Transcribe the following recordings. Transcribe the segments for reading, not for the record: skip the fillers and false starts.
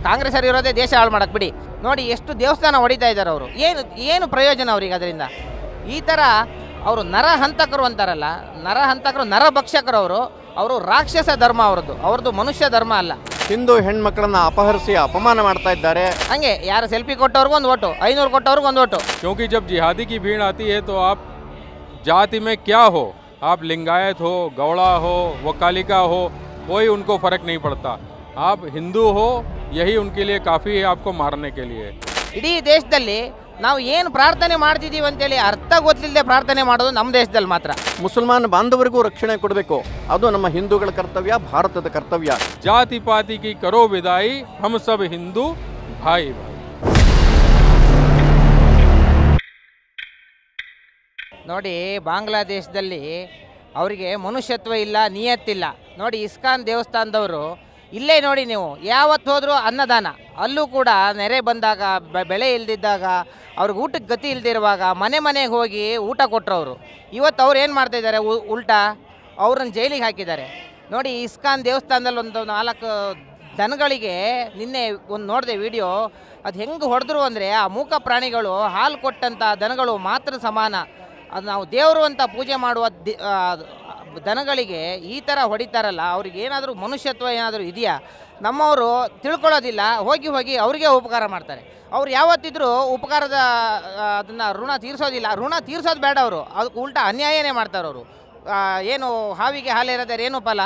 ಕಾಂಗ್ರೆಸ್ ಇರೋದೇ ದೇಶ ಹಾಳು ಮಾಡಕ್ಕೆ ಬಿಡಿ. ನೋಡಿ ಎಷ್ಟು ದೇವಸ್ಥಾನ ಹೊಡಿತಾ ಇದ್ದಾರೆ ಅವರು. ಏನು ಪ್ರಯೋಜನ ಅವ್ರಿಗೆ ಅದರಿಂದ? ಈ ಥರ ಅವರು ನರಹಂತಕರು ಅಂತಾರಲ್ಲ, ನರಹಂತಕರು ನರಭಕ್ಷಕರು ಅವರು ರಾಕ್ಷಸ ಧರ್ಮ ಅವ್ರದ್ದು ಮನುಷ್ಯ ಧರ್ಮ ಅಲ್ಲ. ಹಿಂದೂ ಹೆಣ್ಮಕ್ಕಳನ್ನ ಅಪಹರಿಸಿ ಅಪಮಾನ ಮಾಡ್ತಾ ಇದ್ದಾರೆ. ಹಂಗೆ ಯಾರು ಸೆಲ್ಫಿ ಕೊಟ್ಟವ್ರಿಗೂ ಒಂದು ಓಟು, 500 ಕೊಟ್ಟವ್ರಿಗೂ ಒಂದು ಓಟು. क्योंकि जब जिहादी की भीड़ आती है तो आप जाति में क्या हो, आप लिंगायत हो, गौड़ा हो, वकालिका हो, कोई उनको फर्क नहीं पड़ता. आप हिंदू हो, यही उनके लिए काफ़ी है आपको मारने के लिए. ಇಡೀ ದೇಶದಲ್ಲಿ ನಾವು ಏನು ಪ್ರಾರ್ಥನೆ ಮಾಡ್ತಿದ್ದೀವಿ ಅಂತೇಳಿ ಅರ್ಥ ಗೊತ್ತಿಲ್ಲದೆ ಪ್ರಾರ್ಥನೆ ಮಾಡೋದು ನಮ್ಮ ದೇಶದಲ್ಲಿ ಮಾತ್ರ. ಮುಸಲ್ಮಾನ್ ಬಾಂಧವರಿಗೂ ರಕ್ಷಣೆ ಕೊಡಬೇಕು, ಅದು ನಮ್ಮ ಹಿಂದೂಗಳ ಕರ್ತವ್ಯ, ಭಾರತದ ಕರ್ತವ್ಯ. जाति पाति की करो विदाई, हम सब हिंदू भाई भाई. ನೋಡಿ, ಬಾಂಗ್ಲಾದೇಶದಲ್ಲಿ ಅವರಿಗೆ ಮನುಷ್ಯತ್ವ ಇಲ್ಲ, ನಿಯತ್ತಿಲ್ಲ. ನೋಡಿ, ಇಸ್ಕಾನ್ ದೇವಸ್ಥಾನದವರು ಇಲ್ಲೇ ನೋಡಿ, ನೀವು ಯಾವತ್ತು ಹೋದರೂ ಅನ್ನದಾನ. ಅಲ್ಲೂ ಕೂಡ ನೆರೆ ಬಂದಾಗ, ಬೆಳೆ ಇಲ್ದಿದ್ದಾಗ, ಅವ್ರಿಗೆ ಊಟಕ್ಕೆ ಗತಿ ಇಲ್ದಿರುವಾಗ ಮನೆಗೆ ಹೋಗಿ ಊಟ ಕೊಟ್ಟರು. ಇವತ್ತು ಅವ್ರು ಏನು ಮಾಡ್ತಾಯಿದ್ದಾರೆ, ಉಲ್ಟಾ ಅವ್ರನ್ನ ಜೈಲಿಗೆ ಹಾಕಿದ್ದಾರೆ. ನೋಡಿ, ಇಸ್ಕಾನ್ ದೇವಸ್ಥಾನದಲ್ಲಿ ಒಂದು 4 ದನಗಳಿಗೆ ನಿನ್ನೆ ಒಂದು ನೋಡಿದೆ ವಿಡಿಯೋ. ಅದು ಹೆಂಗೆ ಹೊಡೆದ್ರು ಅಂದರೆ, ಆ ಮೂಕ ಪ್ರಾಣಿಗಳು, ಹಾಲು ಕೊಟ್ಟಂಥ ದನಗಳು ಮಾತ್ರ ಸಮಾನ. ಅದು ನಾವು ದೇವರು ಅಂತ ಪೂಜೆ ಮಾಡುವ ದನಗಳಿಗೆ ಈ ಥರ ಹೊಡಿತಾರಲ್ಲ, ಅವ್ರಿಗೆ ಏನಾದರೂ ಮನುಷ್ಯತ್ವ ಏನಾದರೂ ಇದೆಯಾ? ನಮ್ಮವರು ತಿಳ್ಕೊಳ್ಳೋದಿಲ್ಲ. ಹೋಗಿ ಅವರಿಗೆ ಉಪಕಾರ ಮಾಡ್ತಾರೆ. ಅವ್ರು ಯಾವತ್ತಿದ್ರೂ ಉಪಕಾರದ ಅದನ್ನು ಋಣ ತೀರಿಸೋದಿಲ್ಲ. ಋಣ ತೀರಿಸೋದು ಬೇಡ, ಅವರು ಅದಕ್ಕೆ ಉಲ್ಟಾ ಅನ್ಯಾಯನೇ ಮಾಡ್ತಾರೆ ಅವರು. ಏನು ಹಾವಿಗೆ ಹಾಲಿರೋದಾರೆ ಏನು ಫಲ?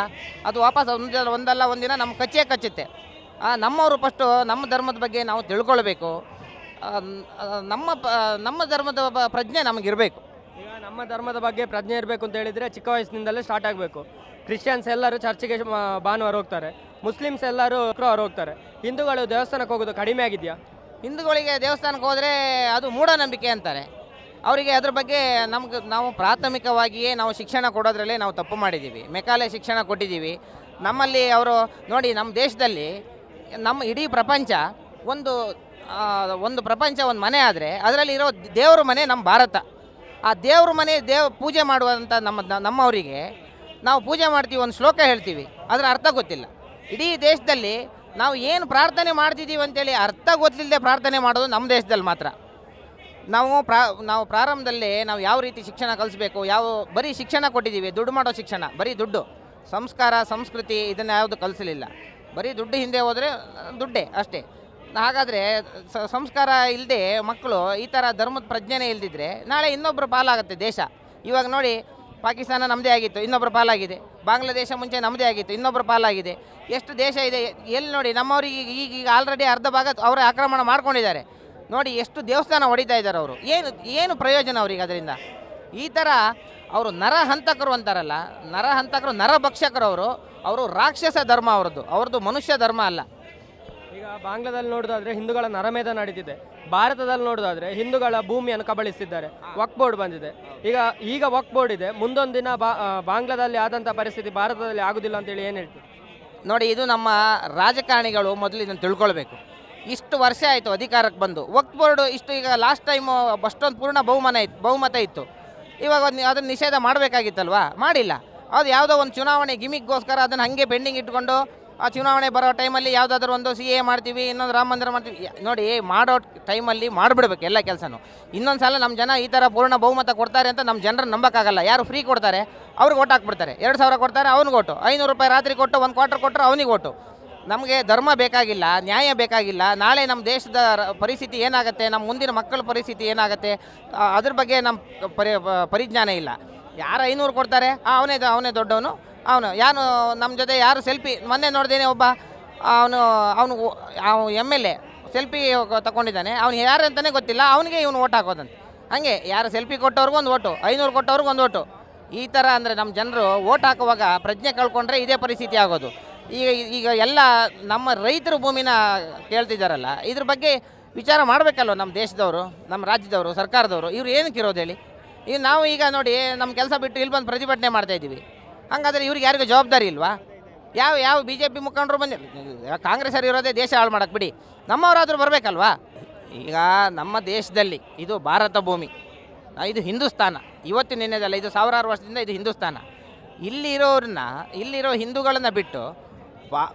ಅದು ವಾಪಸ್ ಒಂದಲ್ಲ ಒಂದಿನ ನಮ್ಮ ಕಚ್ಚುತ್ತೆ. ನಮ್ಮವರು ಫಸ್ಟು ನಮ್ಮ ಧರ್ಮದ ಬಗ್ಗೆ ನಾವು ತಿಳ್ಕೊಳ್ಬೇಕು. ನಮ್ಮ ಧರ್ಮದ ಪ್ರಜ್ಞೆ ನಮಗಿರಬೇಕು. ಈಗ ನಮ್ಮ ಧರ್ಮದ ಬಗ್ಗೆ ಪ್ರಜ್ಞೆ ಇರಬೇಕು ಅಂತ ಹೇಳಿದರೆ ಚಿಕ್ಕ ವಯಸ್ಸಿನಿಂದಲೇ ಸ್ಟಾರ್ಟ್ ಆಗಬೇಕು. ಕ್ರಿಶ್ಚಿಯನ್ಸ್ ಎಲ್ಲರೂ ಚರ್ಚಿಗೆ ಭಾನುವಾರ ಹೋಗ್ತಾರೆ, ಮುಸ್ಲಿಮ್ಸ್ ಎಲ್ಲರೂ ಶುಕ್ರವಾರ ಹೋಗ್ತಾರೆ. ಹಿಂದೂಗಳು ದೇವಸ್ಥಾನಕ್ಕೆ ಹೋಗೋದು ಕಡಿಮೆ ಆಗಿದೆಯಾ? ಹಿಂದೂಗಳಿಗೆ ದೇವಸ್ಥಾನಕ್ಕೆ ಹೋದರೆ ಅದು ಮೂಢನಂಬಿಕೆ ಅಂತಾರೆ. ಅವರಿಗೆ ಅದ್ರ ಬಗ್ಗೆ ನಾವು ಪ್ರಾಥಮಿಕವಾಗಿಯೇ ನಾವು ಶಿಕ್ಷಣ ಕೊಡೋದ್ರಲ್ಲೇ ನಾವು ತಪ್ಪು ಮಾಡಿದ್ದೀವಿ. ಮೆಕಾಲೆ ಶಿಕ್ಷಣ ಕೊಟ್ಟಿದ್ದೀವಿ. ನಮ್ಮಲ್ಲಿ ಅವರು ನೋಡಿ, ನಮ್ಮ ದೇಶದಲ್ಲಿ ನಮ್ಮ ಇಡೀ ಪ್ರಪಂಚ ಒಂದು ಪ್ರಪಂಚ ಒಂದು ಮನೆ ಆದರೆ ಅದರಲ್ಲಿರೋ ದೇವ್ರ ಮನೆ ನಮ್ಮ ಭಾರತ. ಆ ದೇವ್ರ ಮನೆ ಪೂಜೆ ಮಾಡುವಂಥ ನಮ್ಮವರಿಗೆ ನಾವು ಪೂಜೆ ಮಾಡ್ತೀವಿ, ಒಂದು ಶ್ಲೋಕ ಹೇಳ್ತೀವಿ, ಅದರ ಅರ್ಥ ಗೊತ್ತಿಲ್ಲ. ಇಡೀ ದೇಶದಲ್ಲಿ ನಾವು ಏನು ಪ್ರಾರ್ಥನೆ ಮಾಡ್ತಿದ್ದೀವಿ ಅಂತೇಳಿ ಅರ್ಥ ಗೊತ್ತಿಲ್ಲದೆ ಪ್ರಾರ್ಥನೆ ಮಾಡೋದು ನಮ್ಮ ದೇಶದಲ್ಲಿ ಮಾತ್ರ. ನಾವು ಪ್ರಾರಂಭದಲ್ಲೇ ನಾವು ಯಾವ ರೀತಿ ಶಿಕ್ಷಣ ಕಲಿಸ್ಬೇಕು, ಬರೀ ಶಿಕ್ಷಣ ಕೊಟ್ಟಿದ್ದೀವಿ, ದುಡ್ಡು ಮಾಡೋ ಶಿಕ್ಷಣ, ಬರೀ ದುಡ್ಡು. ಸಂಸ್ಕಾರ, ಸಂಸ್ಕೃತಿ ಇದನ್ನು ಯಾವುದು ಕಲಿಸಲಿಲ್ಲ. ಬರೀ ದುಡ್ಡು ಹಿಂದೆ ಹೋದರೆ ದುಡ್ಡೇ ಅಷ್ಟೇ. ಹಾಗಾದರೆ ಸಂಸ್ಕಾರ ಇಲ್ಲದೆ ಮಕ್ಕಳು ಈ ಥರ ಧರ್ಮದ ಪ್ರಜ್ಞೆನೇ ಇಲ್ದಿದ್ರೆ ನಾಳೆ ಇನ್ನೊಬ್ಬರ ಪಾಲಾಗುತ್ತೆ ದೇಶ. ಇವಾಗ ನೋಡಿ, ಪಾಕಿಸ್ತಾನ ನಮ್ಮದೇ ಆಗಿತ್ತು, ಇನ್ನೊಬ್ಬರ ಪಾಲಾಗಿದೆ. ಬಾಂಗ್ಲಾದೇಶ ಮುಂಚೆ ನಮ್ಮದೇ ಆಗಿತ್ತು, ಇನ್ನೊಬ್ಬರ ಪಾಲಾಗಿದೆ. ಎಷ್ಟು ದೇಶ ಇದೆ ಎಲ್ಲಿ ನೋಡಿ, ನಮ್ಮವ್ರಿಗೆ ಈಗ ಆಲ್ರೆಡಿ ಅರ್ಧ ಭಾಗ ಅವರೇ ಆಕ್ರಮಣ ಮಾಡ್ಕೊಂಡಿದ್ದಾರೆ. ನೋಡಿ, ಎಷ್ಟು ದೇವಸ್ಥಾನ ಹೊಡಿತಾ ಇದ್ದಾರೆ ಅವರು. ಏನು ಪ್ರಯೋಜನ ಅವ್ರಿಗೆ ಅದರಿಂದ? ಈ ಥರ ಅವರು ನರಹಂತಕರು ಅಂತಾರಲ್ಲ, ನರಹಂತಕರು ನರಭಕ್ಷಕರು ಅವರು ರಾಕ್ಷಸ ಧರ್ಮ ಅವ್ರದ್ದು ಮನುಷ್ಯ ಧರ್ಮ ಅಲ್ಲ. ಈಗ ಬಾಂಗ್ಲಾದಲ್ಲಿ ನೋಡೋದಾದ್ರೆ ಹಿಂದೂಗಳ ನರಮೇಧ ನಡೀತಿದೆ. ಭಾರತದಲ್ಲಿ ನೋಡೋದಾದ್ರೆ ಹಿಂದೂಗಳ ಭೂಮಿಯನ್ನು ಕಬಳಿಸಿದ್ದಾರೆ. ವಕ್ಫ್ ಬೋರ್ಡ್ ಬಂದಿದೆ. ಈಗ ವಕ್ಫ್ ಬೋರ್ಡ್ ಇದೆ. ಮುಂದೊಂದು ದಿನ ಬಾಂಗ್ಲಾದಲ್ಲಿ ಆದಂಥ ಪರಿಸ್ಥಿತಿ ಭಾರತದಲ್ಲಿ ಆಗೋದಿಲ್ಲ ಅಂತೇಳಿ ಏನು ಹೇಳ್ತೀವಿ? ನೋಡಿ, ಇದು ನಮ್ಮ ರಾಜಕಾರಣಿಗಳು ಮೊದಲು ಇದನ್ನು ತಿಳ್ಕೊಳ್ಬೇಕು. ಇಷ್ಟು ವರ್ಷ ಆಯಿತು ಅಧಿಕಾರಕ್ಕೆ ಬಂದು. ವಕ್ಫ್ ಬೋರ್ಡು ಈಗ ಲಾಸ್ಟ್ ಟೈಮು ಅಷ್ಟೊಂದು ಪೂರ್ಣ ಬಹುಮತ ಇತ್ತು. ಇವಾಗ ಅದನ್ನು ನಿಷೇಧ ಮಾಡಬೇಕಾಗಿತ್ತಲ್ವಾ? ಮಾಡಿಲ್ಲ. ಅದು ಯಾವುದೋ ಒಂದು ಚುನಾವಣೆ ಗಿಮಿಕ್ಗೋಸ್ಕರ ಅದನ್ನು ಹಾಗೆ ಪೆಂಡಿಂಗ್ ಇಟ್ಕೊಂಡು ಆ ಚುನಾವಣೆ ಬರೋ ಟೈಮಲ್ಲಿ ಯಾವುದಾದ್ರೂ ಒಂದು CA ಮಾಡ್ತೀವಿ, ಇನ್ನೊಂದು ರಾಮ ಮಂದಿರ ಮಾಡ್ತೀವಿ. ನೋಡಿ, ಮಾಡೋ ಟೈಮಲ್ಲಿ ಮಾಡಿಬಿಡ್ಬೇಕು ಎಲ್ಲ ಕೆಲಸನೂ. ಇನ್ನೊಂದು ಸಲ ನಮ್ಮ ಜನ ಈ ಥರ ಪೂರ್ಣ ಬಹುಮತ ಕೊಡ್ತಾರೆ ಅಂತ ನಮ್ಮ ಜನರನ್ನು ನಂಬೋಕ್ಕಾಗಲ್ಲ. ಯಾರು ಫ್ರೀ ಕೊಡ್ತಾರೆ ಅವ್ರಿಗೆ ಓಟ್ ಹಾಕ್ಬಿಡ್ತಾರೆ. 2000 ಕೊಡ್ತಾರೆ ಅವ್ನಿಗೆ ಓಟು, 500 ರೂಪಾಯಿ ರಾತ್ರಿ ಕೊಟ್ಟು 1 ಕ್ವಾರ್ಟರ್ ಕೊಟ್ಟರೆ ಅವನಿಗೆ ಓಟು. ನಮಗೆ ಧರ್ಮ ಬೇಕಾಗಿಲ್ಲ, ನ್ಯಾಯ ಬೇಕಾಗಿಲ್ಲ. ನಾಳೆ ನಮ್ಮ ದೇಶದ ಪರಿಸ್ಥಿತಿ ಏನಾಗುತ್ತೆ, ನಮ್ಮ ಮುಂದಿನ ಮಕ್ಕಳ ಪರಿಸ್ಥಿತಿ ಏನಾಗುತ್ತೆ, ಅದ್ರ ಬಗ್ಗೆ ನಮ್ಮ ಪರಿಜ್ಞಾನ ಇಲ್ಲ. ಯಾರು 500 ಕೊಡ್ತಾರೆ, ಅವನೇ ದೊಡ್ಡವನು. ಯಾರು ನಮ್ಮ ಜೊತೆ ಯಾರು ಸೆಲ್ಫಿ, ಮೊನ್ನೆ ನೋಡ್ದೇನೆ ಒಬ್ಬ ಅವನು MLA ಸೆಲ್ಫಿ ತಗೊಂಡಿದ್ದಾನೆ. ಅವ್ನು ಯಾರು ಅಂತಲೇ ಗೊತ್ತಿಲ್ಲ, ಅವನಿಗೆ ಇವನು ಓಟ್ ಹಾಕೋದಂತೆ. ಹಾಗೆ ಯಾರು ಸೆಲ್ಫಿ ಕೊಟ್ಟವ್ರಿಗೂ ಒಂದು ಓಟು, 500 ಕೊಟ್ಟವ್ರಿಗೂ ಒಂದು ಓಟು. ಈ ಥರ ಅಂದರೆ ನಮ್ಮ ಜನರು ಓಟ್ ಹಾಕುವಾಗ ಪ್ರಜ್ಞೆ ಕಳ್ಕೊಂಡ್ರೆ ಇದೇ ಪರಿಸ್ಥಿತಿ ಆಗೋದು. ಈಗ ಎಲ್ಲ ನಮ್ಮ ರೈತರ ಭೂಮಿನ ಕೇಳ್ತಿದ್ದಾರಲ್ಲ, ಇದ್ರ ಬಗ್ಗೆ ವಿಚಾರ ಮಾಡಬೇಕಲ್ವ ನಮ್ಮ ದೇಶದವರು, ನಮ್ಮ ರಾಜ್ಯದವರು, ಸರ್ಕಾರದವರು. ಇವ್ರು ಏನಕ್ಕೆ ಇರೋದು ಹೇಳಿ? ನಾವು ಈಗ ನೋಡಿ, ನಮ್ಮ ಕೆಲಸ ಬಿಟ್ಟು ಇಲ್ಲಿ ಬಂದು ಪ್ರತಿಭಟನೆ ಮಾಡ್ತಾಯಿದ್ದೀವಿ. ಹಾಗಾದರೆ ಇವ್ರಿಗೆ ಯಾರಿಗೂ ಜವಾಬ್ದಾರಿ ಇಲ್ವಾ? ಯಾವ BJP ಮುಖಂಡರು ಕಾಂಗ್ರೆಸ್ ಇರೋದೇ ದೇಶ ಹಾಳು ಮಾಡಕ್ಕೆ ಬಿಡಿ. ನಮ್ಮವರಾದರೂ ಬರಬೇಕಲ್ವಾ? ಈಗ ನಮ್ಮ ದೇಶದಲ್ಲಿ ಇದು ಭಾರತ ಭೂಮಿ, ಇದು ಹಿಂದೂಸ್ತಾನ. ಇವತ್ತು ನಿನ್ನೆದಲ್ಲ, ಇದು ಸಾವಿರಾರು ವರ್ಷದಿಂದ ಇದು ಹಿಂದೂಸ್ತಾನ. ಇಲ್ಲಿರೋ ಹಿಂದೂಗಳನ್ನು ಬಿಟ್ಟು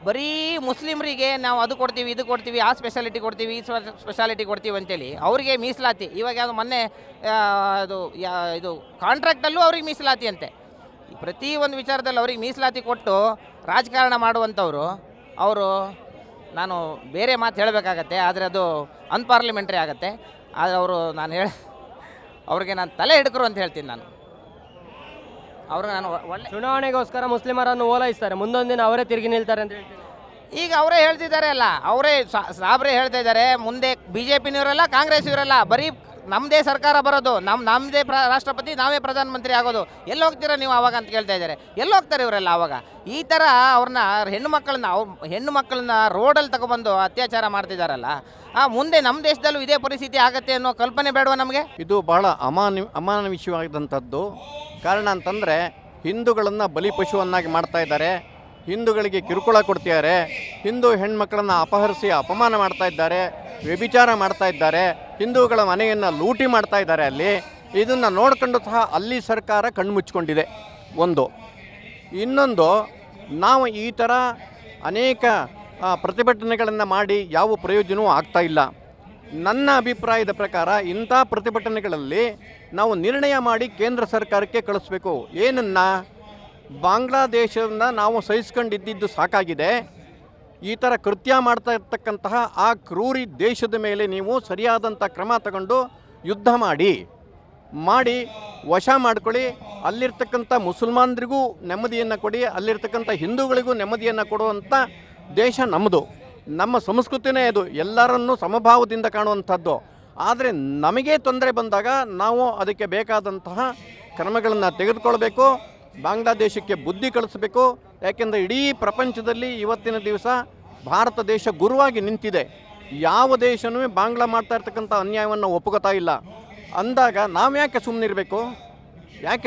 ಬರೀ ಮುಸ್ಲಿಮರಿಗೆ ನಾವು ಅದು ಕೊಡ್ತೀವಿ ಇದು ಕೊಡ್ತೀವಿ ಆ ಸ್ಪೆಷಾಲಿಟಿ ಕೊಡ್ತೀವಿ ಈ ಸ್ಪೆಷಾಲಿಟಿ ಕೊಡ್ತೀವಿ ಅಂತೇಳಿ ಅವರಿಗೆ ಮೀಸಲಾತಿ. ಇವಾಗ ಯಾವುದು ಮೊನ್ನೆ ಇದು ಕಾಂಟ್ರಾಕ್ಟಲ್ಲೂ ಅವ್ರಿಗೆ ಮೀಸಲಾತಿ ಅಂತೆ. ಪ್ರತಿ ಒಂದು ವಿಚಾರದಲ್ಲಿ ಅವ್ರಿಗೆ ಮೀಸಲಾತಿ ಕೊಟ್ಟು ರಾಜಕಾರಣ ಮಾಡುವಂಥವ್ರು ಅವರು, ನಾನು ಬೇರೆ ಮಾತು ಹೇಳಬೇಕಾಗತ್ತೆ ಆದರೆ ಅದು ಅನ್ಪಾರ್ಲಿಮೆಂಟ್ರಿ ಆಗುತ್ತೆ. ಆದರೆ ಅವರು ಅವ್ರಿಗೆ ನಾನು ತಲೆ ಹಿಡ್ಕರು ಅಂತ ಹೇಳ್ತೀನಿ. ಅವ್ರಿಗೆ ನಾನು ಒಳ್ಳೆ ಚುನಾವಣೆಗೋಸ್ಕರ ಮುಸ್ಲಿಮರನ್ನು ಓಲೈಸ್ತಾರೆ, ಮುಂದೊಂದು ದಿನ ಅವರೇ ತಿರುಗಿ ನಿಲ್ತಾರೆ ಅಂತ ಹೇಳ್ತೀನಿ. ಈಗ ಅವರೇ ಹೇಳ್ತಿದ್ದಾರೆ ಅಲ್ಲ, ಅವರೇ ಸಾಬ್ರೇ ಹೇಳ್ತಾ ಇದ್ದಾರೆ, ಮುಂದೆ BJP ಇವರಲ್ಲ ಕಾಂಗ್ರೆಸ್ ಇವರಲ್ಲ, ಬರೀ ನಮ್ಮದೇ ಸರ್ಕಾರ ಬರೋದು, ನಮ್ಮದೇ ರಾಷ್ಟ್ರಪತಿ, ನಾವೇ ಪ್ರಧಾನಮಂತ್ರಿ ಆಗೋದು, ಎಲ್ಲಿ ಹೋಗ್ತೀರಾ ನೀವು ಆವಾಗ ಅಂತ ಕೇಳ್ತಾ ಇದ್ದಾರೆ. ಎಲ್ಲಿ ಹೋಗ್ತಾರೆ ಇವರೆಲ್ಲ ಆವಾಗ? ಈ ಥರ ಅವ್ರನ್ನ ಹೆಣ್ಣು ಮಕ್ಕಳನ್ನ ರೋಡಲ್ಲಿ ತಗೊಬಂದು ಅತ್ಯಾಚಾರ ಮಾಡ್ತಿದ್ದಾರಲ್ಲ, ಮುಂದೆ ನಮ್ಮ ದೇಶದಲ್ಲೂ ಇದೇ ಪರಿಸ್ಥಿತಿ ಆಗತ್ತೆ ಅನ್ನೋ ಕಲ್ಪನೆ ಬೇಡವಾ ನಮಗೆ? ಇದು ಬಹಳ ಅಮಾನುಷವಾದಂಥದ್ದು. ಕಾರಣ ಅಂತಂದರೆ ಹಿಂದೂಗಳನ್ನು ಬಲಿಪಶುವನ್ನಾಗಿ ಮಾಡ್ತಾ ಇದ್ದಾರೆ, ಹಿಂದೂಗಳಿಗೆ ಕಿರುಕುಳ ಕೊಡ್ತಿದ್ದಾರೆ, ಹಿಂದೂ ಹೆಣ್ಮಕ್ಳನ್ನು ಅಪಹರಿಸಿ ಅಪಮಾನ ಮಾಡ್ತಾ ಇದ್ದಾರೆ, ವ್ಯಭಿಚಾರ ಮಾಡ್ತಾ ಇದ್ದಾರೆ, ಹಿಂದೂಗಳ ಮನೆಯನ್ನು ಲೂಟಿ ಮಾಡ್ತಾ ಇದ್ದಾರೆ. ಅಲ್ಲಿ ಇದನ್ನು ನೋಡ್ಕೊಂಡು ಸಹ ಅಲ್ಲಿ ಸರ್ಕಾರ ಕಣ್ಮುಚ್ಕೊಂಡಿದೆ. ಒಂದು ಇನ್ನೊಂದು, ನಾವು ಈ ಥರ ಅನೇಕ ಪ್ರತಿಭಟನೆಗಳನ್ನು ಮಾಡಿ ಯಾವ ಪ್ರಯೋಜನವೂ ಆಗ್ತಾ ಇಲ್ಲ. ನನ್ನ ಅಭಿಪ್ರಾಯದ ಪ್ರಕಾರ ಇಂಥ ಪ್ರತಿಭಟನೆಗಳಲ್ಲಿ ನಾವು ನಿರ್ಣಯ ಮಾಡಿ ಕೇಂದ್ರ ಸರ್ಕಾರಕ್ಕೆ ಕಳಿಸ್ಬೇಕು. ಏನನ್ನ, ಬಾಂಗ್ಲಾದೇಶವನ್ನು ನಾವು ಸಹಿಸ್ಕೊಂಡಿದ್ದು ಸಾಕಾಗಿದೆ, ಈ ಥರ ಕೃತ್ಯ ಮಾಡ್ತಾ ಇರ್ತಕ್ಕಂತಹ ಆ ಕ್ರೂರಿ ದೇಶದ ಮೇಲೆ ನೀವು ಸರಿಯಾದಂಥ ಕ್ರಮ ತಗೊಂಡು ಯುದ್ಧ ಮಾಡಿ ವಶ ಮಾಡ್ಕೊಳ್ಳಿ. ಅಲ್ಲಿರ್ತಕ್ಕಂಥ ಮುಸಲ್ಮಾನರಿಗೂ ನೆಮ್ಮದಿಯನ್ನು ಕೊಡಿ, ಅಲ್ಲಿರ್ತಕ್ಕಂಥ ಹಿಂದೂಗಳಿಗೂ ನೆಮ್ಮದಿಯನ್ನು ಕೊಡುವಂಥ ದೇಶ ನಮ್ಮದು, ನಮ್ಮ ಸಂಸ್ಕೃತಿನೇ ಅದು, ಎಲ್ಲರನ್ನೂ ಸಮಭಾವದಿಂದ ಕಾಣುವಂಥದ್ದು. ಆದರೆ ನಮಗೆ ತೊಂದರೆ ಬಂದಾಗ ನಾವು ಅದಕ್ಕೆ ಬೇಕಾದಂತಹ ಕ್ರಮಗಳನ್ನು ತೆಗೆದುಕೊಳ್ಬೇಕು, ಬಾಂಗ್ಲಾದೇಶಕ್ಕೆ ಬುದ್ಧಿ ಕಳಿಸ್ಬೇಕು. ಯಾಕೆಂದರೆ ಇಡೀ ಪ್ರಪಂಚದಲ್ಲಿ ಇವತ್ತಿನ ದಿವಸ ಭಾರತ ದೇಶ ಗುರುವಾಗಿ ನಿಂತಿದೆ. ಯಾವ ದೇಶನೂ ಬಾಂಗ್ಲಾ ಮಾಡ್ತಾ ಇರ್ತಕ್ಕಂಥ ಅನ್ಯಾಯವನ್ನು ಒಪ್ಪುಗೋತಾ ಇಲ್ಲ. ಅಂದಾಗ ನಾವು ಯಾಕೆ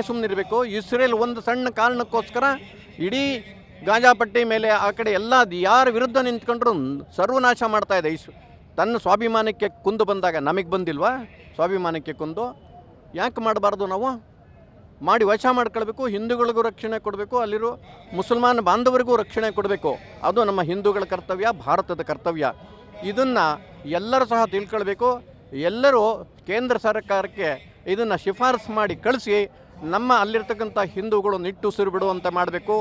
ಸುಮ್ಮನಿರಬೇಕು? ಇಸ್ರೇಲ್ ಒಂದು ಸಣ್ಣ ಕಾರಣಕ್ಕೋಸ್ಕರ ಇಡೀ ಗಾಜಾಪಟ್ಟಿ ಮೇಲೆ ಆ ಕಡೆ ಎಲ್ಲ ಯಾರ ವಿರುದ್ಧ ನಿಂತ್ಕೊಂಡ್ರು ಸರ್ವನಾಶ ಮಾಡ್ತಾ ಇದೆ. ತನ್ನ ಸ್ವಾಭಿಮಾನಕ್ಕೆ ಕುಂದು ಬಂದಾಗ ನಮಗೆ ಬಂದಿಲ್ವಾ? ಸ್ವಾಭಿಮಾನಕ್ಕೆ ಕುಂದು ಯಾಕೆ ಮಾಡಬಾರ್ದು? ನಾವು ಮಾಡಿ ವಶ ಮಾಡ್ಕೊಳ್ಬೇಕು. ಹಿಂದೂಗಳಿಗೂ ರಕ್ಷಣೆ ಕೊಡಬೇಕು, ಅಲ್ಲಿರೋ ಮುಸಲ್ಮಾನ ಬಾಂಧವರಿಗೂ ರಕ್ಷಣೆ ಕೊಡಬೇಕು. ಅದು ನಮ್ಮ ಹಿಂದೂಗಳ ಕರ್ತವ್ಯ, ಭಾರತದ ಕರ್ತವ್ಯ. ಇದನ್ನು ಎಲ್ಲರೂ ಸಹ ತಿಳ್ಕೊಳ್ಬೇಕು. ಎಲ್ಲರೂ ಕೇಂದ್ರ ಸರ್ಕಾರಕ್ಕೆ ಇದನ್ನು ಶಿಫಾರಸು ಮಾಡಿ ಕಳಿಸಿ ನಮ್ಮ ಅಲ್ಲಿರ್ತಕ್ಕಂಥ ಹಿಂದೂಗಳು ನಿಟ್ಟುಸಿರು ಬಿಡುವಂತ ಮಾಡಬೇಕು.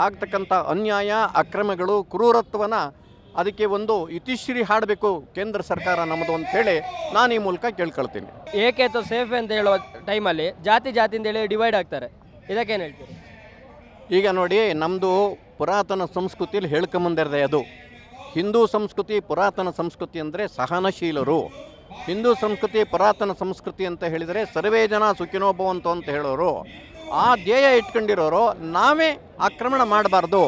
ಆಗ್ತಕ್ಕಂಥ ಅನ್ಯಾಯ, ಅಕ್ರಮಗಳು, ಕ್ರೂರತ್ವನ ಅದಕ್ಕೆ ಒಂದು ಇತಿಶ್ರೀ ಹಾಡಬೇಕು ಕೇಂದ್ರ ಸರ್ಕಾರ ನಮ್ಮದು ಅಂತ ಹೇಳಿ ನಾನು ಈ ಮೂಲಕ ಕೇಳ್ಕೊಳ್ತೀನಿ. ಏಕೆ ಅಥವಾ ಸೇಫ್ ಅಂತ ಹೇಳುವ ಟೈಮಲ್ಲಿ ಜಾತಿಯಿಂದ ಹೇಳಿ ಡಿವೈಡ್ ಆಗ್ತಾರೆ, ಇದಕ್ಕೇನು ಹೇಳ್ತೀವಿ? ಈಗ ನೋಡಿ, ನಮ್ಮದು ಪುರಾತನ ಸಂಸ್ಕೃತಿಯಲ್ಲಿ ಹೇಳ್ಕೊಂಬಂದಿರದೆ ಅದು ಹಿಂದೂ ಸಂಸ್ಕೃತಿ. ಪುರಾತನ ಸಂಸ್ಕೃತಿ ಅಂದರೆ ಸಹನಶೀಲರು. ಹಿಂದೂ ಸಂಸ್ಕೃತಿ ಪುರಾತನ ಸಂಸ್ಕೃತಿ ಅಂತ ಹೇಳಿದರೆ ಸರ್ವೇ ಜನ ಸುಖಿನೋ ಭವಂತು ಅಂತ ಹೇಳೋರು. ಆ ಧ್ಯೇಯ ಇಟ್ಕೊಂಡಿರೋರು ನಾವೇ ಆಕ್ರಮಣ ಮಾಡಬಾರ್ದು,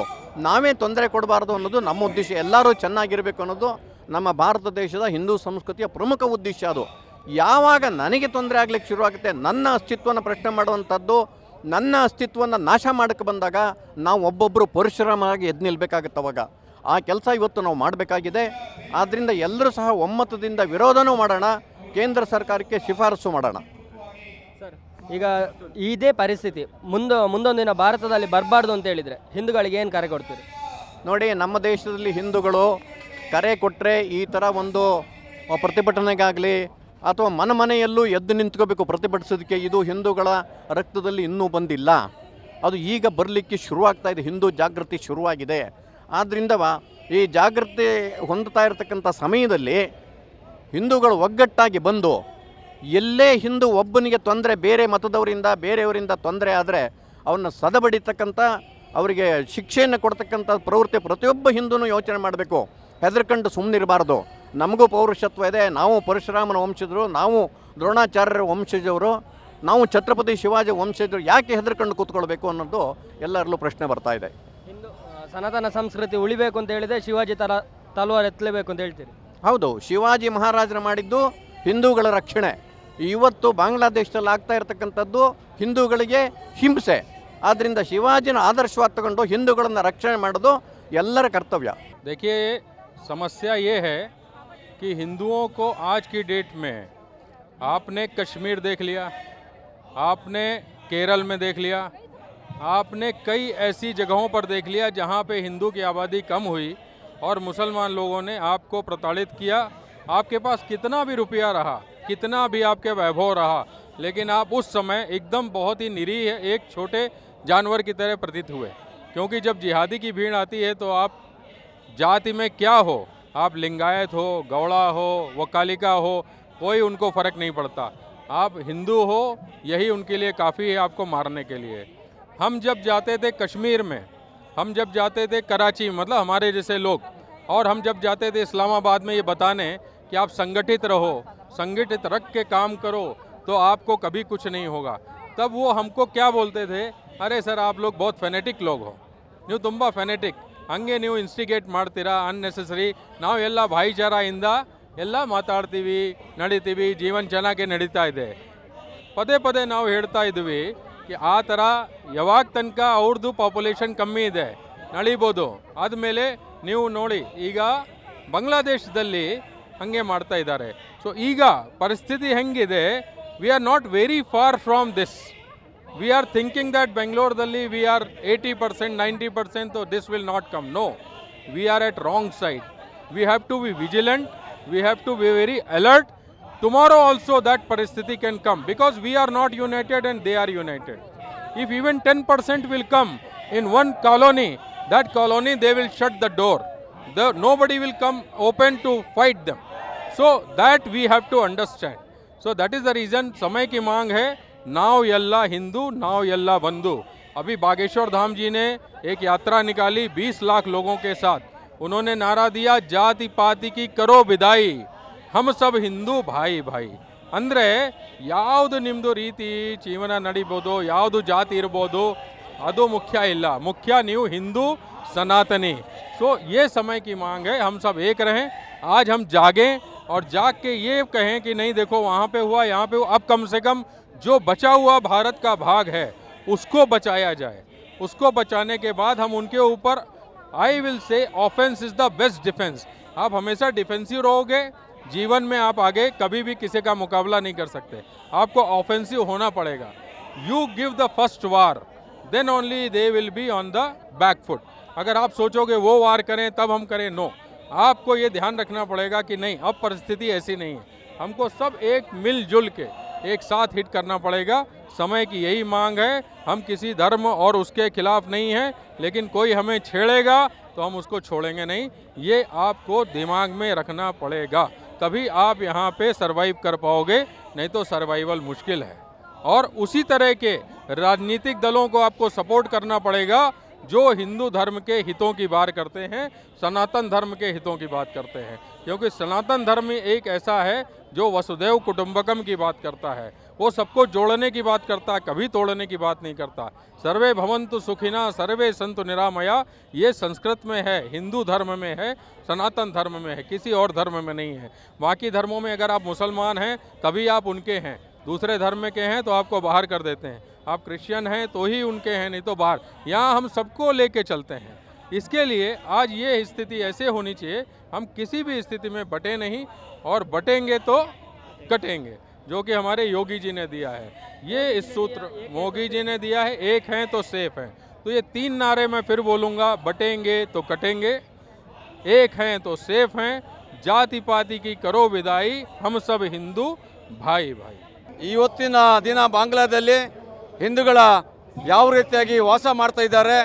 ನಾವೇ ತೊಂದರೆ ಕೊಡಬಾರ್ದು ಅನ್ನೋದು ನಮ್ಮ ಉದ್ದೇಶ. ಎಲ್ಲರೂ ಚೆನ್ನಾಗಿರಬೇಕು ಅನ್ನೋದು ನಮ್ಮ ಭಾರತ ದೇಶದ ಹಿಂದೂ ಸಂಸ್ಕೃತಿಯ ಪ್ರಮುಖ ಉದ್ದೇಶ. ಅದು ಯಾವಾಗ ನನಗೆ ತೊಂದರೆ ಆಗಲಿಕ್ಕೆ ಶುರುವಾಗುತ್ತೆ, ನನ್ನ ಅಸ್ತಿತ್ವನ ಪ್ರಶ್ನೆ ಮಾಡುವಂಥದ್ದು, ನನ್ನ ಅಸ್ತಿತ್ವವನ್ನು ನಾಶ ಮಾಡೋಕ್ಕೆ ಬಂದಾಗ ನಾವು ಒಬ್ಬೊಬ್ಬರು ಪರಿಶ್ರಮವಾಗಿ ಎದ್ದು ನಿಲ್ಲಬೇಕಾಗುತ್ತೆ. ಅವಾಗ ಆ ಕೆಲಸ ಇವತ್ತು ನಾವು ಮಾಡಬೇಕಾಗಿದೆ. ಆದ್ದರಿಂದ ಎಲ್ಲರೂ ಸಹ ಒಮ್ಮತದಿಂದ ವಿರೋಧನೂ ಮಾಡೋಣ, ಕೇಂದ್ರ ಸರ್ಕಾರಕ್ಕೆ ಶಿಫಾರಸು ಮಾಡೋಣ. ಸರ್, ಈಗ ಇದೇ ಪರಿಸ್ಥಿತಿ ಮುಂದೊಂದಿನ ಭಾರತದಲ್ಲಿ ಬರಬಾರ್ದು ಅಂತ ಹೇಳಿದರೆ ಹಿಂದೂಗಳಿಗೆ ಏನು ಕರೆ ಕೊಡ್ತೀರಿ? ನೋಡಿ, ನಮ್ಮ ದೇಶದಲ್ಲಿ ಹಿಂದೂಗಳು ಕರೆ ಕೊಟ್ಟರೆ ಈ ಥರ ಒಂದು ಪ್ರತಿಭಟನೆಗಾಗಲಿ ಅಥವಾ ಮನೆಯಲ್ಲೂ ಎದ್ದು ನಿಂತ್ಕೋಬೇಕು ಪ್ರತಿಭಟಿಸೋದಕ್ಕೆ. ಇದು ಹಿಂದೂಗಳ ರಕ್ತದಲ್ಲಿ ಇನ್ನೂ ಬಂದಿಲ್ಲ, ಅದು ಈಗ ಬರಲಿಕ್ಕೆ ಶುರುವಾಗ್ತಾ ಇದೆ. ಹಿಂದೂ ಜಾಗೃತಿ ಶುರುವಾಗಿದೆ. ಆದ್ದರಿಂದ ಈ ಜಾಗೃತಿ ಹೊಂದುತ್ತಾ ಇರತಕ್ಕಂಥ ಸಮಯದಲ್ಲಿ ಹಿಂದೂಗಳು ಒಗ್ಗಟ್ಟಾಗಿ ಬಂದು, ಎಲ್ಲೇ ಹಿಂದೂ ಒಬ್ಬನಿಗೆ ತೊಂದರೆ ಬೇರೆ ಮತದವರಿಂದ ಬೇರೆಯವರಿಂದ ತೊಂದರೆ ಆದರೆ ಅವನ್ನ ಸದಬಡಿತಕ್ಕಂಥ, ಅವರಿಗೆ ಶಿಕ್ಷೆಯನ್ನು ಕೊಡ್ತಕ್ಕಂಥ ಪ್ರವೃತ್ತಿ ಪ್ರತಿಯೊಬ್ಬ ಹಿಂದೂನು ಯೋಚನೆ ಮಾಡಬೇಕು. ಹೆದರ್ಕೊಂಡು ಸುಮ್ಮನಿರಬಾರ್ದು. ನಮಗೂ ಪೌರುಷತ್ವ ಇದೆ, ನಾವು ಪರಶುರಾಮನ ವಂಶಜರು, ನಾವು ದ್ರೋಣಾಚಾರ್ಯರ ವಂಶಜವರು, ನಾವು ಛತ್ರಪತಿ ಶಿವಾಜಿ ವಂಶಜರು. ಯಾಕೆ ಹೆದರ್ಕೊಂಡು ಕೂತ್ಕೊಳ್ಬೇಕು ಅನ್ನೋದು ಎಲ್ಲರಲ್ಲೂ ಪ್ರಶ್ನೆ ಬರ್ತಾ ಇದೆ. ಹಿಂದೂ ಸನಾತನ ಸಂಸ್ಕೃತಿ ಉಳಿಬೇಕು ಅಂತ ಹೇಳಿದರೆ ಶಿವಾಜಿ ತಲವಾರು ಎತ್ತಲೇಬೇಕು ಅಂತ ಹೇಳ್ತೀರಿ? ಹೌದು, ಶಿವಾಜಿ ಮಹಾರಾಜರು ಮಾಡಿದ್ದು ಹಿಂದೂಗಳ ರಕ್ಷಣೆ. ಇವತ್ತು ಬಾಂಗ್ಲಾದೇಶದಲ್ಲಿ ಆಗ್ತಾ ಇರತಕ್ಕಂಥದ್ದು ಹಿಂದೂಗಳಿಗೆ ಹಿಂಸೆ. ಆದ್ದರಿಂದ ಶಿವಾಜಿನ ಆದರ್ಶವಾದ ತಗೊಂಡು ಹಿಂದೂಗಳನ್ನು ರಕ್ಷಣೆ ಮಾಡೋದು ಎಲ್ಲರ ಕರ್ತವ್ಯ. देखिए, समस्या ये है कि हिंदुओं को आज की डेट में आपने कश्मीर देख लिया, आपने केरल में देख लिया, आपने कई ऐसी जगहों पर देख लिया जहाँ पे हिंदू की आबादी कम हुई और मुसलमान लोगों ने आपको प्रताड़ित किया। आपके पास कितना भी रुपया रहा, कितना भी आपके वैभव रहा, लेकिन आप उस समय एकदम बहुत ही निरीह एक छोटे जानवर की तरह प्रतीत हुए। क्योंकि जब जिहादी की भीड़ आती है तो आप जाति में क्या हो, आप लिंगायत हो, गौड़ा हो, वकालिका हो, कोई उनको फ़र्क नहीं पड़ता। आप हिंदू हो, यही उनके लिए काफ़ी है आपको मारने के लिए। हम जब जाते थे कश्मीर में, हम जब जाते थे कराची, मतलब हमारे जैसे लोग, और हम जब जाते थे इस्लामाबाद में ये बताने कि आप संगठित रहो, संगठित रख के काम करो तो आपको कभी कुछ नहीं होगा, तब वो हमको क्या बोलते थे, अरे सर आप लोग बहुत ಫೆನೆಟಿಕ್ लोग हो, ನೀವು ತುಂಬ ಫೆನೆಟಿಕ್, ಹಂಗೆ ನೀವು ಇನ್ಸ್ಟಿಗೇಟ್ ಮಾಡ್ತೀರಾ ಅನ್ನೆಸೆಸರಿ, ನಾವು ಎಲ್ಲ ಭಾಯಿಚಾರದಿಂದ ಎಲ್ಲ ಮಾತಾಡ್ತೀವಿ, ನಡೀತೀವಿ, ಜೀವನ ಚೆನ್ನಾಗಿ ನಡೀತಾ ಇದೆ. ಪದೇ ಪದೇ ನಾವು ಹೇಳ್ತಾ ಇದ್ವಿ कि ಆ ಥರ ಯಾವಾಗ ತನಕ ಅವ್ರದ್ದು ಪಾಪ್ಯುಲೇಷನ್ ಕಮ್ಮಿ ಇದೆ ನಡೀಬೋದು, ಆದಮೇಲೆ ನೀವು ನೋಡಿ ಈಗ ಬಾಂಗ್ಲಾದೇಶದಲ್ಲಿ ಹಾಗೆ ಮಾಡ್ತಾ ಇದ್ದಾರೆ. ಸೊ ಈಗ ಪರಿಸ್ಥಿತಿ ಹೆಂಗಿದೆ, we are not very far from this. We are thinking that ಬೆಂಗಳೂರಲ್ಲಿ we are 80%, 90%, so this will not come. No, we are at wrong side. We have to be vigilant, we have to be very alert. Tomorrow also that paristiti can come because we are not united and they are united. If even 10% will come in one colony, that colony they will shut the door. Nobody will come open to fight them. So that we have to understand. So that is the reason समय की मांग है, नाव Yalla Hindu, नाव Yalla बंधु. अभी बागेश्वर धाम जी ने एक यात्रा निकाली 20 लाख लोगों के साथ. उन्होंने नारा दिया, जाति पाति की करो विदाई, हम सब हिंदू भाई भाई. ಅಂದರೆ ಯಾವುದು ನಿಮ್ಮದು ರೀತಿ ಜೀವನ ನಡಿಬೋದು, ಯಾವುದು ಜಾತಿ ಇರ್ಬೋದು, ಅದು ಮುಖ್ಯ ಇಲ್ಲ, ಮುಖ್ಯ ನೀವು ಹಿಂದೂ सनातनी. तो ये समय की मांग है, हम सब एक रहें. आज हम जागें और जाग के ये कहें कि नहीं देखो वहाँ पे हुआ, यहाँ पे हुआ, अब कम से कम जो बचा हुआ भारत का भाग है उसको बचाया जाए. उसको बचाने के बाद हम उनके ऊपर, I will say offence is the best defence. आप हमेशा डिफेंसिव रहोगे, जीवन में आप आगे कभी भी किसी का मुकाबला नहीं कर सकते. आपको ऑफेंसिव होना पड़ेगा. You give the first war, then only they will be on the back foot. अगर आप सोचोगे वो वार करें तब हम करें, नो. आपको ये ध्यान रखना पड़ेगा कि नहीं, अब परिस्थिति ऐसी नहीं है, हमको सब एक मिलजुल के एक साथ हिट करना पड़ेगा. समय की यही मांग है. हम किसी धर्म और उसके खिलाफ नहीं हैं, लेकिन कोई हमें छेड़ेगा तो हम उसको छोड़ेंगे नहीं. ये आपको दिमाग में रखना पड़ेगा. तभी आप यहाँ पे सरवाइव कर पाओगे, नहीं तो सर्वाइवल मुश्किल है. और उसी तरह के राजनीतिक दलों को आपको सपोर्ट करना पड़ेगा जो हिंदू धर्म के हितों की बात करते हैं, सनातन धर्म के हितों की बात करते हैं. क्योंकि सनातन धर्म एक ऐसा है जो वसुधैव कुटुंबकम की बात करता है, वो सबको जोड़ने की बात करता है, कभी तोड़ने की बात नहीं करता. सर्वे भवन्तु सुखिना सर्वे सन्तु निरामया, ये संस्कृत में है, हिंदू धर्म में है, सनातन धर्म में है, किसी और धर्म में नहीं है. बाकी धर्मों में अगर आप मुसलमान हैं तभी आप उनके हैं, दूसरे धर्म के हैं तो आपको बाहर कर देते हैं. आप क्रिश्चियन हैं तो ही उनके हैं, नहीं तो बाहर. यहाँ हम सबको लेके चलते हैं. इसके लिए आज ये स्थिति ऐसे होनी चाहिए, हम किसी भी स्थिति में बटे नहीं, और बटेंगे तो कटेंगे, जो कि हमारे योगी जी ने दिया है. ये इस सूत्र मोदी जी ने दिया है, एक हैं तो सेफ हैं. तो ये 3 नारे मैं फिर बोलूँगा, बटेंगे तो कटेंगे, एक हैं तो सेफ हैं, जाति पाति की करो विदाई, हम सब हिंदू भाई भाई. ಇವತ್ತಿನ ದಿನ ಬಾಂಗ್ಲಾದಲ್ಲಿ ಹಿಂದೂಗಳ ಯಾವ ರೀತಿಯಾಗಿ ವಾಸ ಮಾಡ್ತಾ ಇದ್ದಾರೆ,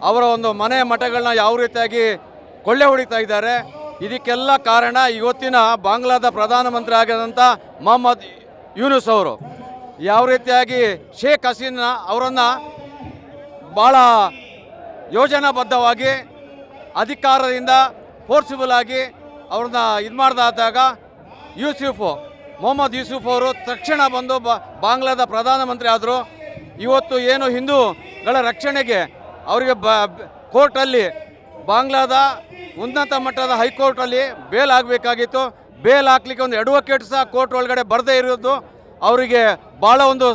ಅವರ ಒಂದು ಮನೆ ಮಠಗಳನ್ನ ಯಾವ ರೀತಿಯಾಗಿ ಕೊಳ್ಳೆ ಹೊಡಿತಾ ಇದ್ದಾರೆ, ಇದಕ್ಕೆಲ್ಲ ಕಾರಣ ಇವತ್ತಿನ ಬಾಂಗ್ಲಾದ ಪ್ರಧಾನಮಂತ್ರಿ ಆಗಿದಂಥ ಮೊಹಮ್ಮದ್ ಯೂನುಸ್ ಅವರು ಯಾವ ರೀತಿಯಾಗಿ ಶೇಖ್ ಹಸೀನಾ ಅವರನ್ನು ಭಾಳ ಯೋಜನಾಬದ್ಧವಾಗಿ ಅಧಿಕಾರದಿಂದ ಫೋರ್ಸಿಬಲ್ ಆಗಿ ಅವ್ರನ್ನ ಇದು ಮಾಡಿದಾಗ ಮೊಹಮ್ಮದ್ ಯೂಸುಫ್ ಅವರು ತಕ್ಷಣ ಬಂದು ಬಾಂಗ್ಲಾದ ಪ್ರಧಾನಮಂತ್ರಿ ಆದರು. ಇವತ್ತು ಏನು ಹಿಂದೂಗಳ ರಕ್ಷಣೆಗೆ ಅವರಿಗೆ ಕೋರ್ಟಲ್ಲಿ, ಬಾಂಗ್ಲಾದ ಉನ್ನತ ಮಟ್ಟದ ಹೈಕೋರ್ಟಲ್ಲಿ ಬೇಲ್ ಆಗಬೇಕಾಗಿತ್ತು. ಬೇಲ್ ಹಾಕ್ಲಿಕ್ಕೆ ಒಂದು ಅಡ್ವೊಕೇಟ್ ಸಹ ಕೋರ್ಟ್ ಒಳಗಡೆ ಬರದೇ ಇರೋದು ಅವರಿಗೆ ಭಾಳ ಒಂದು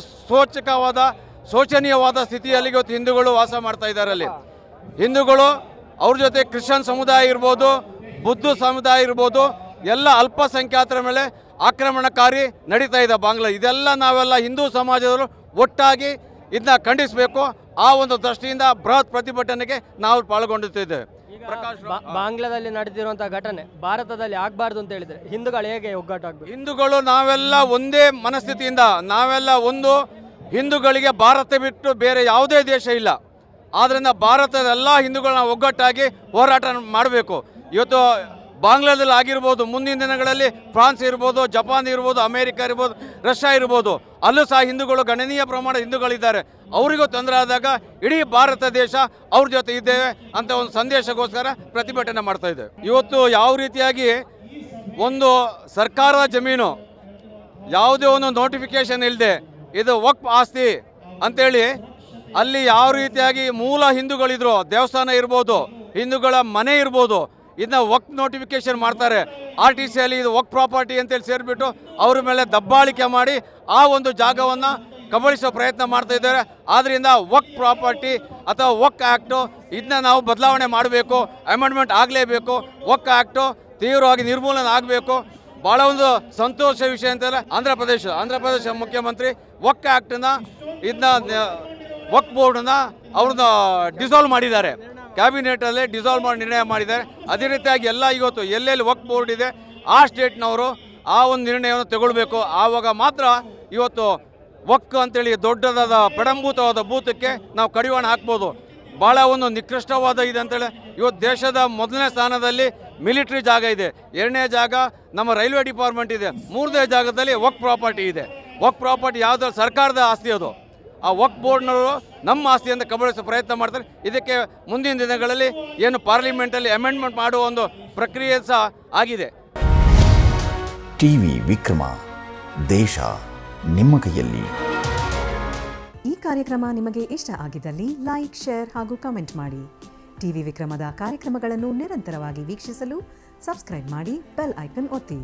ಶೋಚನೀಯವಾದ ಸ್ಥಿತಿಯಲ್ಲಿ ಇವತ್ತು ಹಿಂದೂಗಳು ವಾಸ ಮಾಡ್ತಾ ಇದ್ದಾರೆ. ಅಲ್ಲಿ ಹಿಂದೂಗಳು ಅವ್ರ ಜೊತೆ ಕ್ರಿಶ್ಚಿಯನ್ ಸಮುದಾಯ ಇರ್ಬೋದು, ಬುದ್ಧ ಸಮುದಾಯ ಇರ್ಬೋದು, ಎಲ್ಲ ಅಲ್ಪಸಂಖ್ಯಾತರ ಮೇಲೆ ಆಕ್ರಮಣಕಾರಿ ನಡೀತಾ ಇದೆ ಬಾಂಗ್ಲಾ. ಇದೆಲ್ಲ ನಾವೆಲ್ಲ ಹಿಂದೂ ಸಮಾಜದವರು ಒಟ್ಟಾಗಿ ಇದನ್ನ ಖಂಡಿಸಬೇಕು. ಆ ಒಂದು ದೃಷ್ಟಿಯಿಂದ ಬೃಹತ್ ಪ್ರತಿಭಟನೆಗೆ ನಾವು ಪಾಲ್ಗೊಂಡಿದ್ದೇವೆ. ಬಾಂಗ್ಲಾದಲ್ಲಿ ನಡೆದಿರುವಂತಹ ಘಟನೆ ಭಾರತದಲ್ಲಿ ಆಗಬಾರ್ದು ಅಂತ ಹೇಳಿದ್ರೆ ಹಿಂದೂಗಳು ಹೇಗೆ ಒಗ್ಗಟ್ಟಾಗಬೇಕು? ಹಿಂದೂಗಳು ನಾವೆಲ್ಲ ಒಂದೇ ಮನಸ್ಥಿತಿಯಿಂದ ನಾವೆಲ್ಲ ಒಂದು, ಹಿಂದೂಗಳಿಗೆ ಭಾರತ ಬಿಟ್ಟು ಬೇರೆ ಯಾವುದೇ ದೇಶ ಇಲ್ಲ. ಆದ್ದರಿಂದ ಭಾರತದ ಎಲ್ಲ ಹಿಂದೂಗಳನ್ನ ಒಗ್ಗಟ್ಟಾಗಿ ಹೋರಾಟ ಮಾಡಬೇಕು. ಇವತ್ತು ಬಾಂಗ್ಲಾದಲ್ಲಿ ಆಗಿರ್ಬೋದು, ಮುಂದಿನ ದಿನಗಳಲ್ಲಿ ಫ್ರಾನ್ಸ್ ಇರ್ಬೋದು, ಜಪಾನ್ ಇರ್ಬೋದು, ಅಮೇರಿಕ ಇರ್ಬೋದು, ರಷ್ಯಾ ಇರ್ಬೋದು, ಅಲ್ಲೂ ಸಹ ಹಿಂದೂಗಳು ಗಣನೀಯ ಪ್ರಮಾಣ ಹಿಂದೂಗಳಿದ್ದಾರೆ. ಅವರಿಗೂ ತೊಂದರೆ ಆದಾಗ ಇಡೀ ಭಾರತ ದೇಶ ಅವ್ರ ಜೊತೆ ಇದ್ದೇವೆ ಅಂತ ಒಂದು ಸಂದೇಶಕ್ಕೋಸ್ಕರ ಪ್ರತಿಭಟನೆ ಮಾಡ್ತಾ ಇದ್ದೇವೆ. ಇವತ್ತು ಯಾವ ರೀತಿಯಾಗಿ ಒಂದು ಸರ್ಕಾರದ ಜಮೀನು ಯಾವುದೇ ಒಂದು ನೋಟಿಫಿಕೇಶನ್ ಇಲ್ಲದೆ ಇದು ವಕ್ಫ್ ಆಸ್ತಿ ಅಂತೇಳಿ ಅಲ್ಲಿ ಯಾವ ರೀತಿಯಾಗಿ ಮೂಲ ಹಿಂದೂಗಳಿದ್ರು, ದೇವಸ್ಥಾನ ಇರ್ಬೋದು, ಹಿಂದೂಗಳ ಮನೆ ಇರ್ಬೋದು, ಇದನ್ನ ವಕ್ಫ್ ನೋಟಿಫಿಕೇಶನ್ ಮಾಡ್ತಾರೆ. RTCಯಲ್ಲಿ ಇದು ವಕ್ಫ್ ಪ್ರಾಪರ್ಟಿ ಅಂತೇಳಿ ಸೇರಿಬಿಟ್ಟು ಅವ್ರ ಮೇಲೆ ದಬ್ಬಾಳಿಕೆ ಮಾಡಿ ಆ ಒಂದು ಜಾಗವನ್ನು ಕಬಳಿಸೋ ಪ್ರಯತ್ನ ಮಾಡ್ತಾ ಇದ್ದಾರೆ. ಆದ್ದರಿಂದ ವಕ್ಫ್ ಪ್ರಾಪರ್ಟಿ ಅಥವಾ ವಕ್ಫ್ ಆ್ಯಕ್ಟು ಇದನ್ನ ನಾವು ಬದಲಾವಣೆ ಮಾಡಬೇಕು, ಅಮೆಂಡ್ಮೆಂಟ್ ಆಗಲೇಬೇಕು. ವಕ್ಫ್ ಆ್ಯಕ್ಟು ತೀವ್ರವಾಗಿ ನಿರ್ಮೂಲನೆ ಆಗಬೇಕು. ಭಾಳ ಒಂದು ಸಂತೋಷ ವಿಷಯ ಅಂತಂದರೆ ಆಂಧ್ರ ಪ್ರದೇಶ ಮುಖ್ಯಮಂತ್ರಿ ವಕ್ಫ್ ಆ್ಯಕ್ಟನ್ನ ಇದನ್ನ ವಕ್ಫ್ ಬೋರ್ಡನ್ನ ಅವ್ರನ್ನ ಡಿಸಾಲ್ವ್ ಮಾಡಿದ್ದಾರೆ. ಕ್ಯಾಬಿನೆಟಲ್ಲಿ ಡಿಸಾಲ್ವ್ ಮಾಡಿ ನಿರ್ಣಯ ಮಾಡಿದ್ದಾರೆ. ಅದೇ ರೀತಿಯಾಗಿ ಎಲ್ಲ ಇವತ್ತು ಎಲ್ಲೆಲ್ಲಿ ವಕ್ಫ್ ಬೋರ್ಡ್ ಇದೆ ಆ ಸ್ಟೇಟ್ನವರು ಆ ಒಂದು ನಿರ್ಣಯವನ್ನು ತಗೊಳ್ಬೇಕು. ಆವಾಗ ಮಾತ್ರ ಇವತ್ತು ವಕ್ಫ್ ಅಂತೇಳಿ ದೊಡ್ಡದಾದ ಪ್ರಡಂಭೂತವಾದ ಭೂತಕ್ಕೆ ನಾವು ಕಡಿವಾಣ ಹಾಕ್ಬೋದು. ಭಾಳ ಒಂದು ನಿಕೃಷ್ಟವಾದ ಇದೆ ಅಂತೇಳಿ ಇವತ್ತು ದೇಶದ ಮೊದಲನೇ ಸ್ಥಾನದಲ್ಲಿ ಮಿಲಿಟ್ರಿ ಜಾಗ ಇದೆ, ಎರಡನೇ ಜಾಗ ನಮ್ಮ ರೈಲ್ವೆ ಡಿಪಾರ್ಟ್ಮೆಂಟ್ ಇದೆ, ಮೂರನೇ ಜಾಗದಲ್ಲಿ ವಕ್ಫ್ ಪ್ರಾಪರ್ಟಿ ಇದೆ. ವಕ್ಫ್ ಪ್ರಾಪರ್ಟಿ ಯಾವುದಾದ್ರು ಸರ್ಕಾರದ ಆಸ್ತಿ ಅದು. ಆ ವಕ್ಫ್ ಬೋರ್ಡ್ನವರು ನಮ್ಮ ಆಸ್ತಿಯಿಂದ ಕಬಳಿಸೋ ಪ್ರಯತ್ನ ಮಾಡ್ತಾರೆ. ಇದಕ್ಕೆ ಮುಂದಿನ ದಿನಗಳಲ್ಲಿ ಏನು ಪಾರ್ಲಿಮೆಂಟಲ್ಲಿ ಅಮೆಂಡ್ಮೆಂಟ್ ಮಾಡುವ ಒಂದು ಪ್ರಕ್ರಿಯೆ ಸಹ ಆಗಿದೆ. ಟಿವಿ ವಿಕ್ರಮ, ದೇಶ ನಿಮ್ಮ ಕೈಯಲ್ಲಿ. ಈ ಕಾರ್ಯಕ್ರಮ ನಿಮಗೆ ಇಷ್ಟ ಆಗಿದ್ದಲ್ಲಿ ಲೈಕ್, ಶೇರ್ ಹಾಗೂ ಕಮೆಂಟ್ ಮಾಡಿ. ಟಿವಿ ವಿಕ್ರಮದ ಕಾರ್ಯಕ್ರಮಗಳನ್ನು ನಿರಂತರವಾಗಿ ವೀಕ್ಷಿಸಲು ಸಬ್ಸ್ಕ್ರೈಬ್ ಮಾಡಿ, ಬೆಲ್ ಐಕನ್ ಒತ್ತಿ.